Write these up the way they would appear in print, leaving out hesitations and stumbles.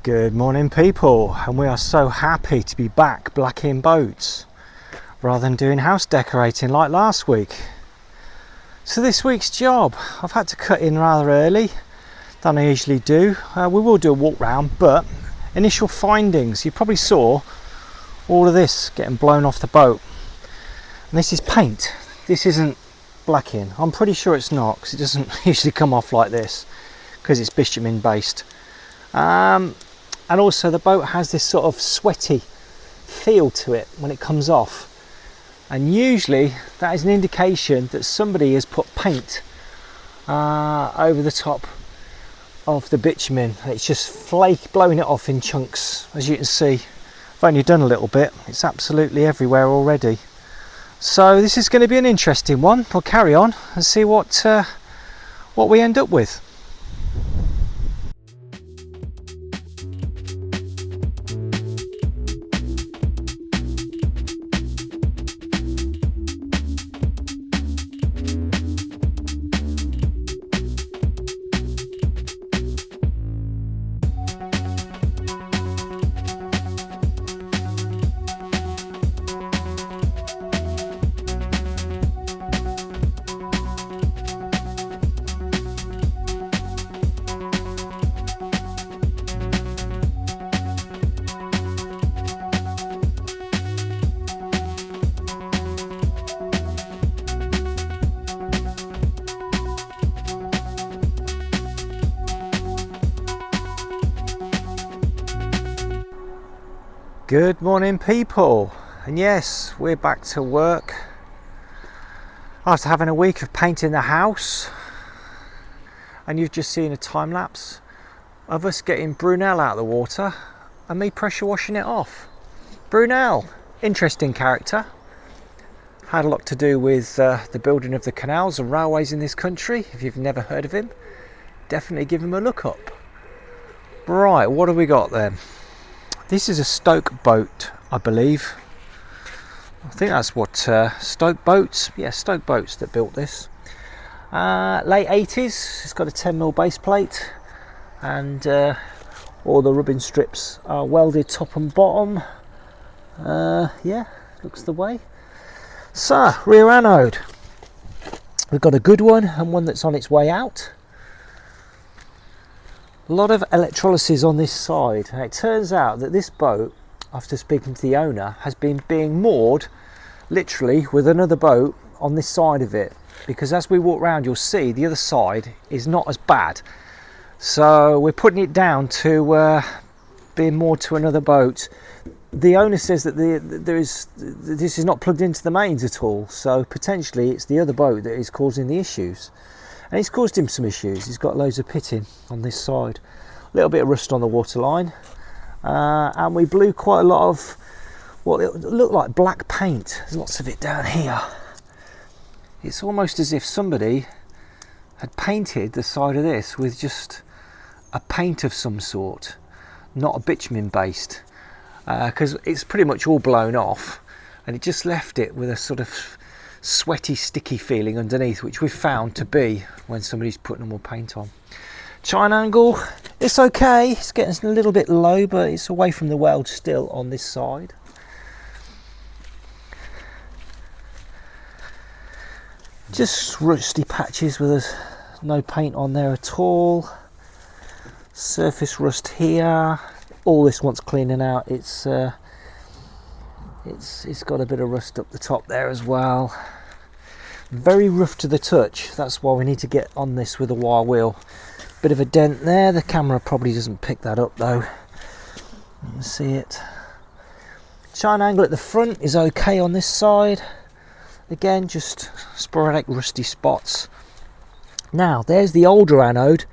Good morning people, and we are so happy to be back blacking boats rather than doing house decorating like last week. So this week's job, I've had to cut in rather early than I usually do. We will do a walk round, but initial findings, you probably saw all of this getting blown off the boat. And this is paint, this isn't blacking. I'm pretty sure it's not, because it doesn't usually come off like this because it's bitumen based. And also the boat has this sort of sweaty feel to it when it comes off, and usually that is an indication that somebody has put paint over the top of the bitumen. It's just blowing it off in chunks. As you can see, I've only done a little bit, it's absolutely everywhere already. So this is going to be an interesting one. We'll carry on and see what we end up with. Good morning people, and yes, we're back to work after having a week of painting the house, and you've just seen a time lapse of us getting Brunel out of the water and me pressure washing it off. Brunel, interesting character, had a lot to do with the building of the canals and railways in this country. If you've never heard of him, definitely give him a look up. Right, what have we got then? This is a Stoke Boat, I believe. I think that's what Stoke Boats, yeah, Stoke Boats that built this. Late 80s, it's got a 10mm base plate, and all the rubbing strips are welded top and bottom. Yeah, looks the way. So, rear anode. We've got a good one and one that's on its way out. A lot of electrolysis on this side, and it turns out that this boat, after speaking to the owner, has been being moored literally with another boat on this side of it, because as we walk around you'll see the other side is not as bad, so we're putting it down to being moored to another boat. The owner says that this is not plugged into the mains at all, so potentially it's the other boat that is causing the issues. and it's caused him some issues. He's got loads of pitting on this side, a little bit of rust on the waterline, and we blew quite a lot of what looked like black paint. There's lots of it down here. It's almost as if somebody had painted the side of this with just a paint of some sort, not a bitumen based, because it's pretty much all blown off, and it just left it with a sort of sweaty, sticky feeling underneath, which we've found to be when somebody's putting more paint on. Chine angle, it's okay, it's getting a little bit low, but it's away from the weld still on this side. Just rusty patches with no paint on there at all. Surface rust here. All this wants cleaning out. It's got a bit of rust up the top there as well. Very rough to the touch. That's why we need to get on this with a wire wheel. Bit of a dent there. The camera probably doesn't pick that up though. You can see it. Chine angle at the front is okay on this side. Again, just sporadic rusty spots. Now, there's the older anode,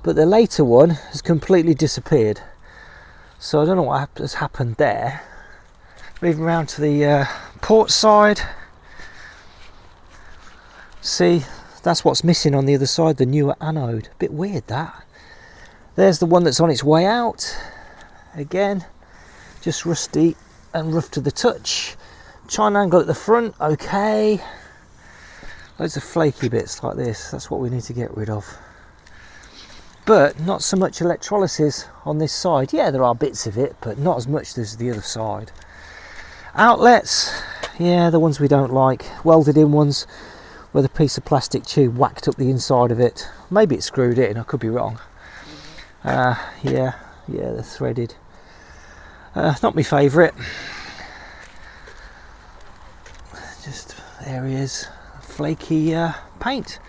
but the later one has completely disappeared. So I don't know what has happened there. Moving around to the port side. See, that's what's missing on the other side, the newer anode. A bit weird that. There's the one that's on its way out. Again, just rusty and rough to the touch. Chine angle at the front, okay. Loads of flaky bits like this, that's what we need to get rid of. But not so much electrolysis on this side. Yeah, there are bits of it, but not as much as the other side. Outlets, yeah, the ones we don't like. Welded in ones with a piece of plastic tube whacked up the inside of it. Maybe it's screwed in, I could be wrong. Yeah, they're threaded. Not my favourite. Just areas flaky paint.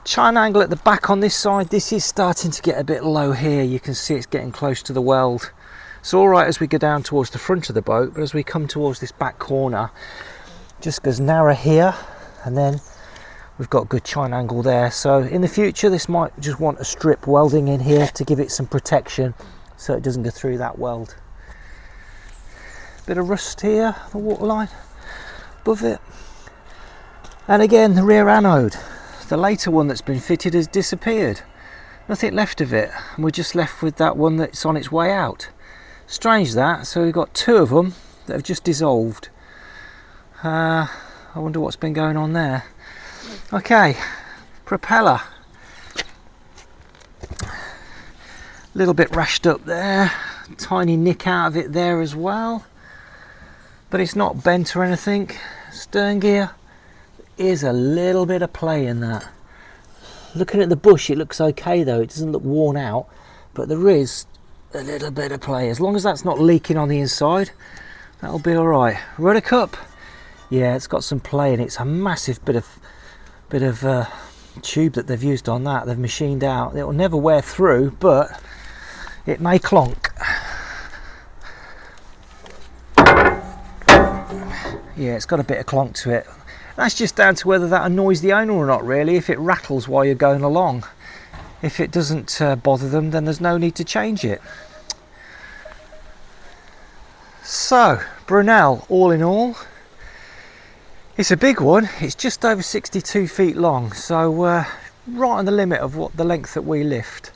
Chine angle at the back on this side. This is starting to get a bit low here. You can see it's getting close to the weld. It's all right as we go down towards the front of the boat, but as we come towards this back corner, just goes narrow here, and then we've got good chine angle there. So in the future, this might just want a strip welding in here to give it some protection, so it doesn't go through that weld. Bit of rust here, the waterline above it. And again, the rear anode, the later one that's been fitted has disappeared. Nothing left of it, and we're just left with that one that's on its way out. Strange that. So we've got two of them that have just dissolved. I wonder what's been going on there. Okay, propeller, little bit rashed up there, tiny nick out of it there as well, but it's not bent or anything. Stern gear is a little bit of play in that. Looking at the bush, it looks okay though, it doesn't look worn out, but there is a little bit of play. As long as that's not leaking on the inside, that'll be all right. Rudder cup, yeah, it's got some play, and it's a massive bit of tube that they've used on that. They've machined out. It will never wear through, but it may clonk. Yeah, it's got a bit of clonk to it. That's just down to whether that annoys the owner or not, really. If it rattles while you're going along, if it doesn't bother them, then there's no need to change it. So Brunel, all in all, it's a big one. It's just over 62 feet long, so right on the limit of what the length that we lift.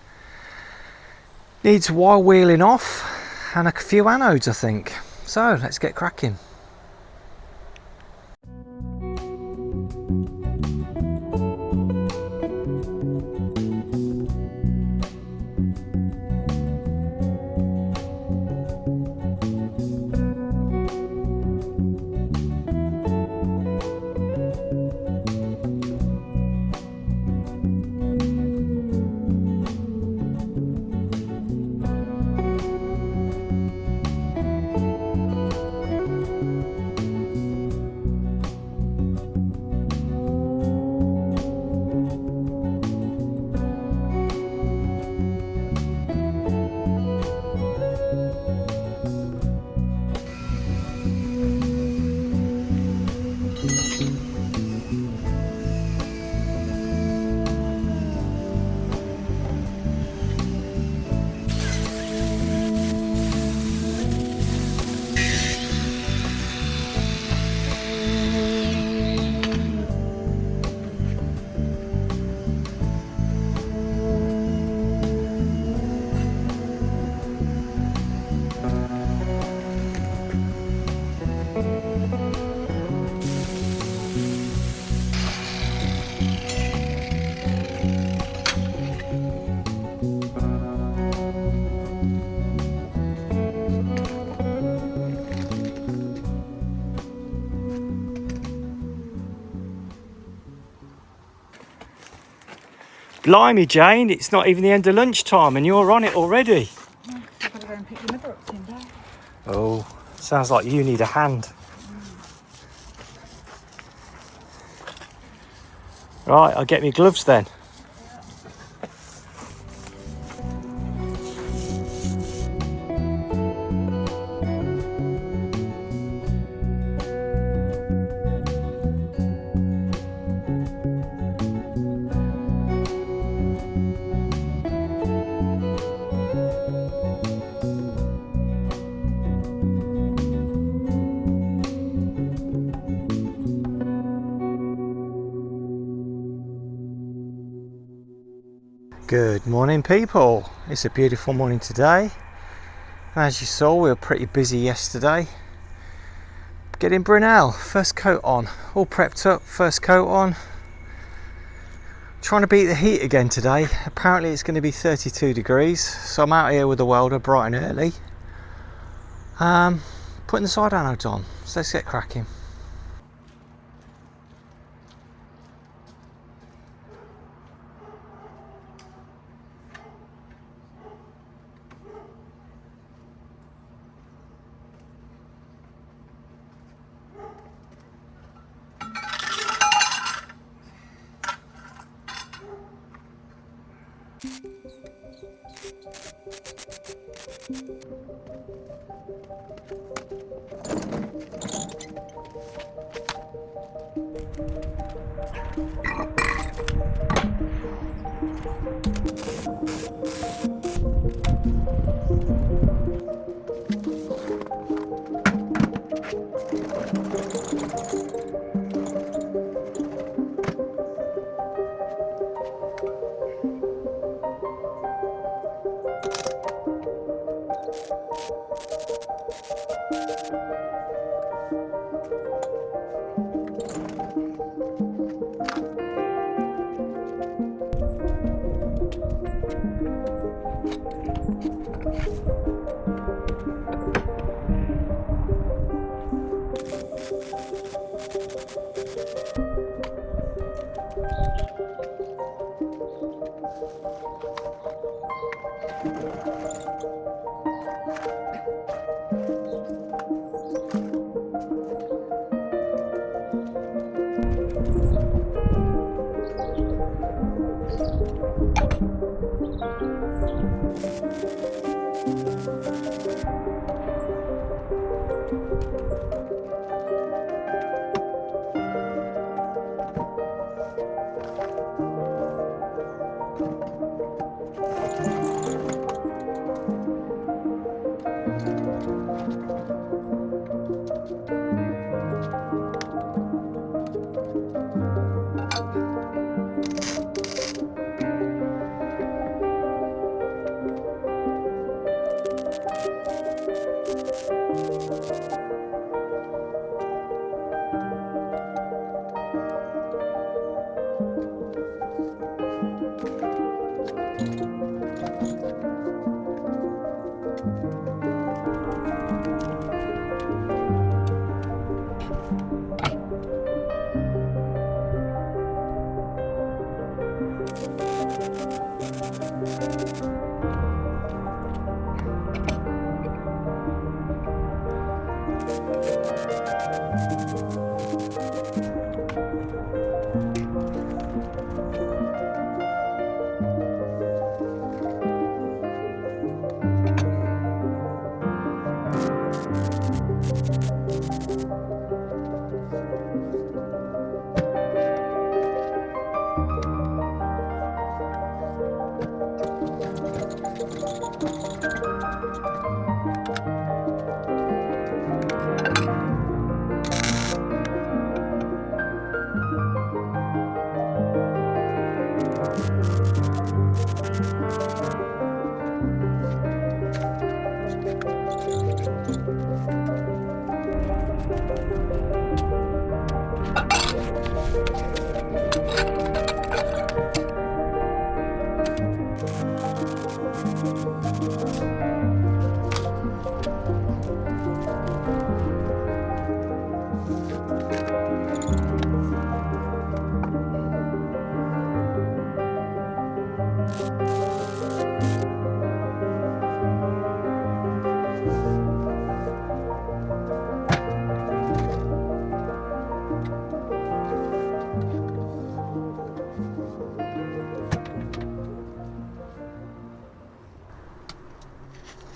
Needs wire wheeling off and a few anodes, I think. So let's get cracking. Blimey, Jane, it's not even the end of lunchtime and you're on it already. I've got to go and pick the mother up Tinder. Oh, sounds like you need a hand. Right, I'll get me gloves then. Good morning, people. It's a beautiful morning today. As you saw, we were pretty busy yesterday. Getting Brunel, first coat on, all prepped up, first coat on. Trying to beat the heat again today. Apparently it's going to be 32 degrees, so I'm out here with the welder bright and early. Putting the side anodes on, so let's get cracking.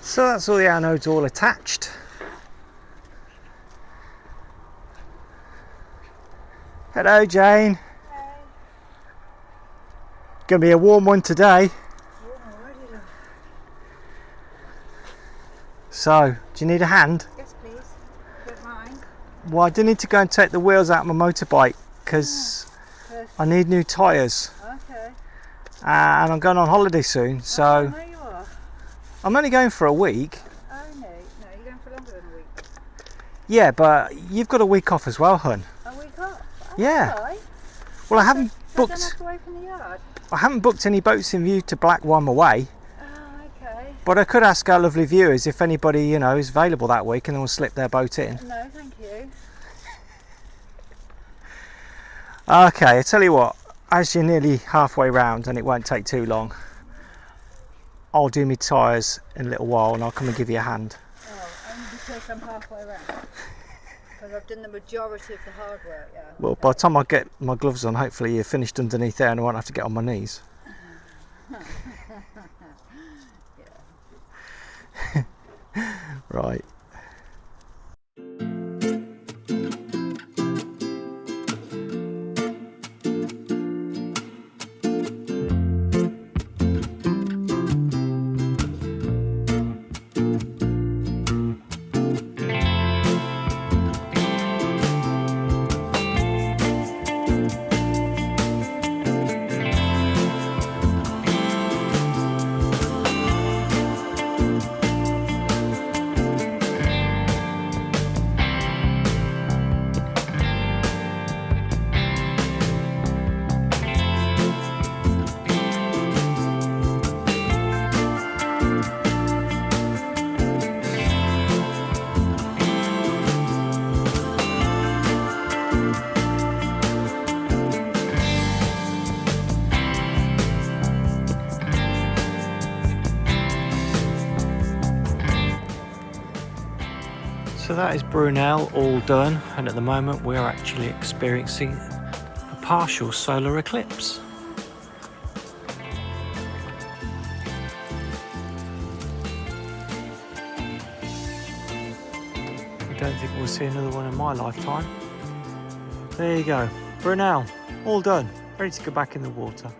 So that's all the anodes all attached. Hello Jane. Hey. Gonna be a warm one today. Warm already, love. So, do you need a hand? Yes, please. Don't mind. Well, I do need to go and take the wheels out of my motorbike because I need new tyres. Okay. And I'm going on holiday soon, Oh, so no, you are. I'm only going for a week. Oh, no. No, you're going for longer than a week. Yeah, but you've got a week off as well, hun. A week off? Oh, Yeah. Right. Well, I haven't So I don't booked. have to wait from the yard? I haven't booked any boats in view to black while I'm away. Oh, okay. But I could ask our lovely viewers if anybody, you know, is available that week, and then we'll slip their boat in. No, thank you. Okay, I tell you what. As you're nearly halfway round, and it won't take too long, I'll do my tyres in a little while, and I'll come and give you a hand. Oh, only because I'm halfway around. Because I've done the majority of the hard work, yeah. Well, by the time I get my gloves on, hopefully you're finished underneath there, and I won't have to get on my knees. Right. So that is Brunel all done, and at the moment we're actually experiencing a partial solar eclipse. I don't think we'll see another one in my lifetime. There you go, Brunel, all done, ready to go back in the water.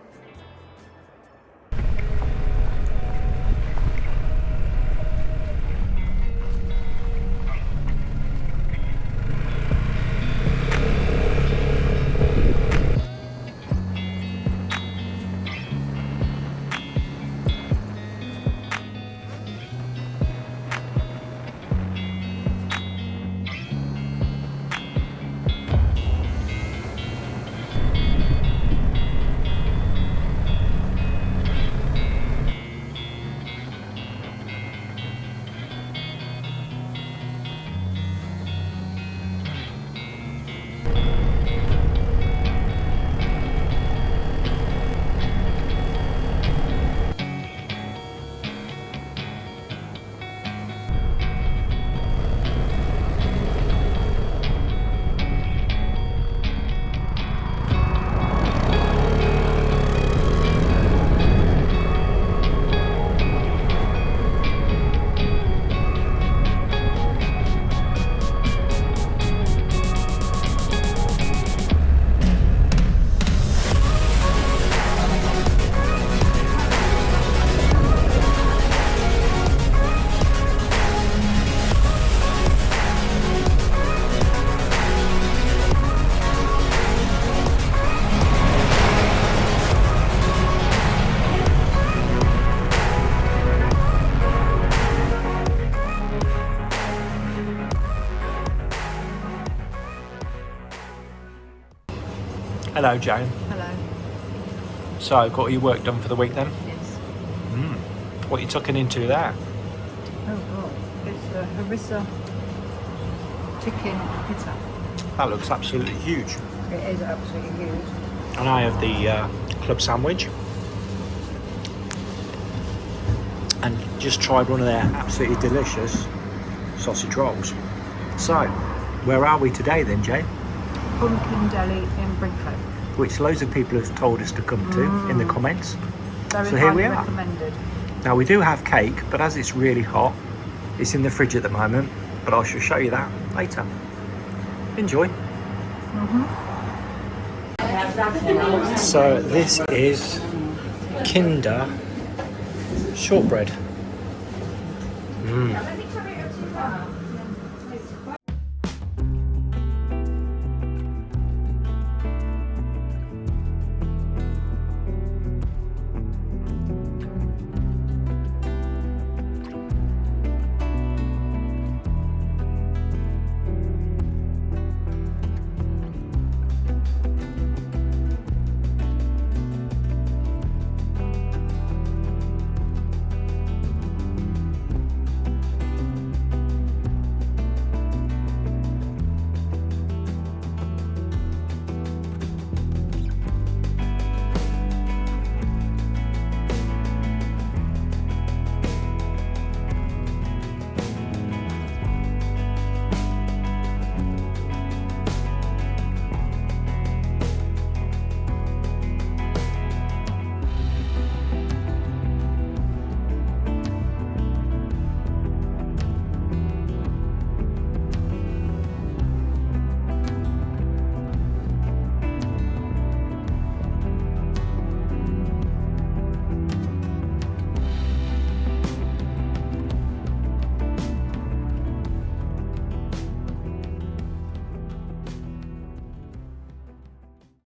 Hello Jane. Hello. So, got all your work done for the week then? Yes. What are you tucking into there? Oh, God. It's a harissa chicken pita. That looks absolutely huge. It is absolutely huge. And I have the club sandwich. And just tried one of their absolutely delicious sausage rolls. So, where are we today then, Jane? Pumpkin deli in Brunel. Which loads of people have told us to come to in the comments. Very So here we highly are. recommended. Now we do have cake, but as it's really hot, it's in the fridge at the moment, but I shall show you that later. Enjoy. So this is Kinder shortbread.